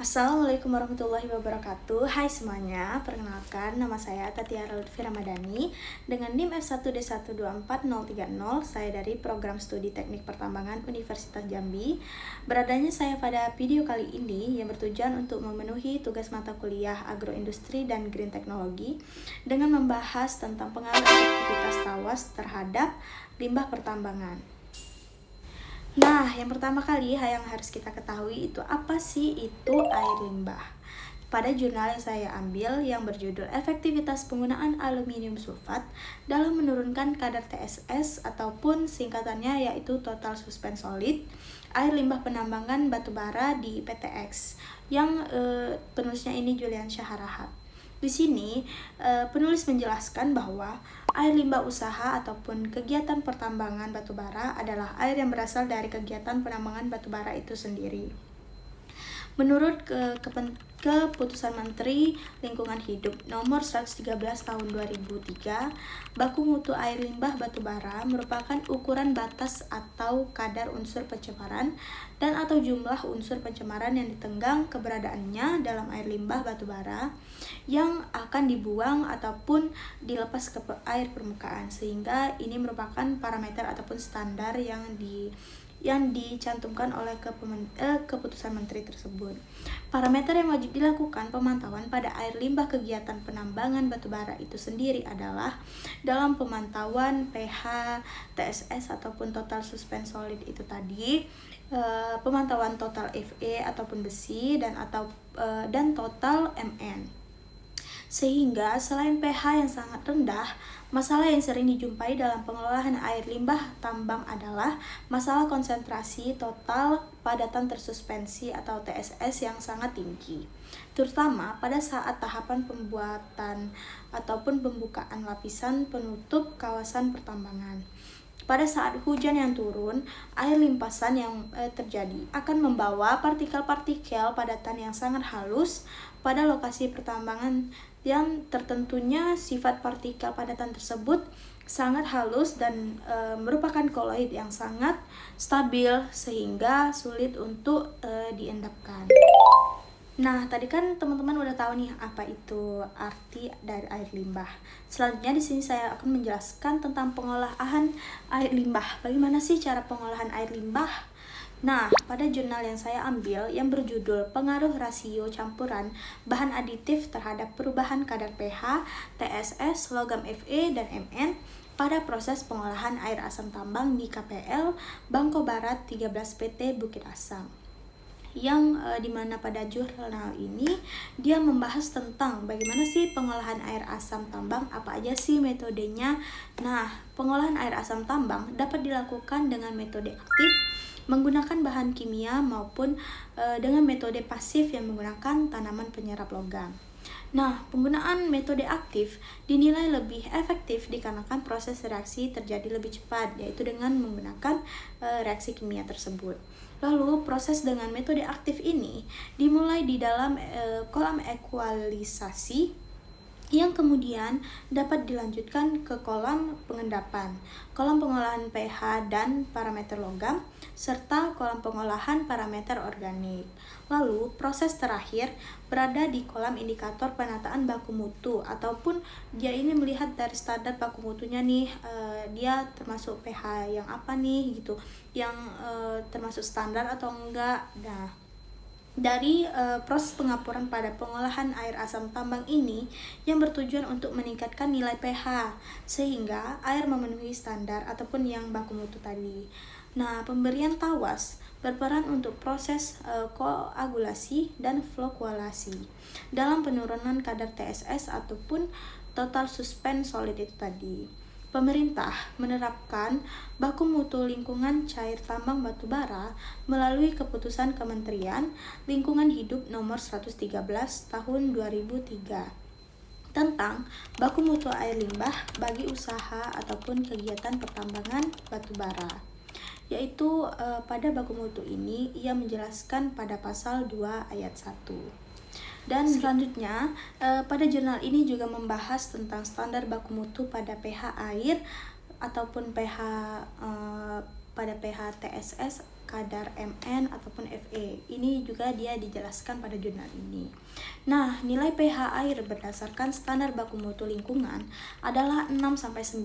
Assalamualaikum warahmatullahi wabarakatuh. Hai semuanya, perkenalkan nama saya Tatiara Lutfi Ramadhani dengan NIM F1D124030. Saya dari Program Studi Teknik Pertambangan Universitas Jambi. Beradanya saya pada video kali ini yang bertujuan untuk memenuhi tugas mata kuliah Agroindustri dan Green Technology dengan membahas tentang pengaruh efektivitas tawas terhadap limbah pertambangan. Nah, yang pertama kali yang harus kita ketahui itu apa sih itu air limbah. Pada jurnal yang saya ambil yang berjudul Efektivitas Penggunaan Aluminium Sulfat dalam Menurunkan Kadar TSS ataupun singkatannya yaitu Total Suspense Solid, air limbah penambangan batubara di PTX yang penulisnya ini Julian Syaharahat. Di sini, penulis menjelaskan bahwa air limbah usaha ataupun kegiatan pertambangan batubara adalah air yang berasal dari kegiatan penambangan batubara itu sendiri. Menurut Keputusan Menteri Lingkungan Hidup Nomor 113 Tahun 2003, baku mutu air limbah batubara merupakan ukuran batas atau kadar unsur pencemaran dan atau jumlah unsur pencemaran yang ditenggang keberadaannya dalam air limbah batubara yang akan dibuang ataupun dilepas ke air permukaan, sehingga ini merupakan parameter ataupun standar yang dicantumkan oleh keputusan menteri tersebut. Parameter yang wajib dilakukan pemantauan pada air limbah kegiatan penambangan batubara itu sendiri adalah dalam pemantauan pH, TSS ataupun total suspense solid itu tadi, pemantauan total Fe ataupun besi dan total Mn. Sehingga selain pH yang sangat rendah, masalah yang sering dijumpai dalam pengelolaan air limbah tambang adalah masalah konsentrasi total padatan tersuspensi atau TSS yang sangat tinggi, terutama pada saat tahapan pembuatan ataupun pembukaan lapisan penutup kawasan pertambangan. Pada saat hujan yang turun, air limpasan yang terjadi akan membawa partikel-partikel padatan yang sangat halus pada lokasi pertambangan yang tertentunya sifat partikel padatan tersebut sangat halus dan merupakan koloid yang sangat stabil sehingga sulit untuk diendapkan. Nah, tadi kan teman-teman udah tahu nih apa itu arti dari air limbah. Selanjutnya di sini saya akan menjelaskan tentang pengolahan air limbah. Bagaimana sih cara pengolahan air limbah? Nah, pada jurnal yang saya ambil yang berjudul Pengaruh Rasio Campuran Bahan Aditif Terhadap Perubahan Kadar pH, TSS, Logam Fe, dan Mn pada proses pengolahan air asam tambang di KPL Bangko Barat 13 PT Bukit Asam, yang dimana pada jurnal ini dia membahas tentang bagaimana sih pengolahan air asam tambang, apa aja sih metodenya. Nah, pengolahan air asam tambang dapat dilakukan dengan metode aktif menggunakan bahan kimia maupun dengan metode pasif yang menggunakan tanaman penyerap logam. Nah, penggunaan metode aktif dinilai lebih efektif dikarenakan proses reaksi terjadi lebih cepat, yaitu dengan menggunakan reaksi kimia tersebut. Lalu, proses dengan metode aktif ini dimulai di dalam kolam ekualisasi yang kemudian dapat dilanjutkan ke kolam pengendapan, kolam pengolahan pH dan parameter logam, serta kolam pengolahan parameter organik. Lalu, proses terakhir berada di kolam indikator penataan baku mutu, ataupun dia ini melihat dari standar baku mutunya nih, dia termasuk pH yang apa nih gitu, yang termasuk standar atau enggak. Nah, dari proses pengapuran pada pengolahan air asam tambang ini yang bertujuan untuk meningkatkan nilai pH sehingga air memenuhi standar ataupun yang baku mutu tadi. Nah, pemberian tawas berperan untuk proses koagulasi dan flokulasi dalam penurunan kadar TSS ataupun total suspense solid itu tadi. Pemerintah menerapkan baku mutu lingkungan cair tambang batubara melalui keputusan Kementerian Lingkungan Hidup Nomor 113 Tahun 2003 tentang baku mutu air limbah bagi usaha ataupun kegiatan pertambangan batubara. Yaitu pada baku mutu ini ia menjelaskan pada pasal 2 ayat 1. Dan selanjutnya pada jurnal ini juga membahas tentang standar baku mutu pada pH air ataupun pH pada pH TSS kadar Mn ataupun Fe. Ini juga dia dijelaskan pada jurnal ini. Nah, nilai pH air berdasarkan standar baku mutu lingkungan adalah 6-9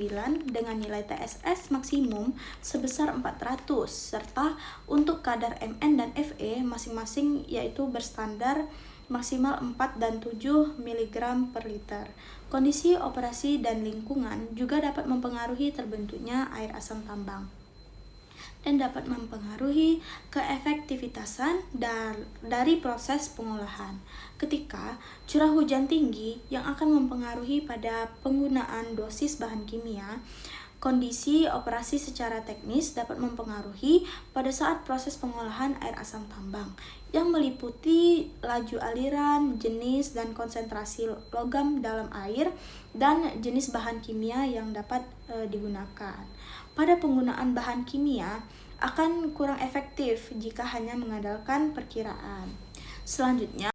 dengan nilai TSS maksimum sebesar 400, serta untuk kadar Mn dan Fe masing-masing yaitu berstandar maksimal 4 dan 7 mg per liter. Kondisi operasi dan lingkungan juga dapat mempengaruhi terbentuknya air asam tambang dan dapat mempengaruhi keefektivitasan dari proses pengolahan. Ketika curah hujan tinggi yang akan mempengaruhi pada penggunaan dosis bahan kimia, kondisi operasi secara teknis dapat mempengaruhi pada saat proses pengolahan air asam tambang yang meliputi laju aliran, jenis dan konsentrasi logam dalam air, dan jenis bahan kimia yang dapat digunakan. Pada penggunaan bahan kimia akan kurang efektif jika hanya mengandalkan perkiraan. Selanjutnya,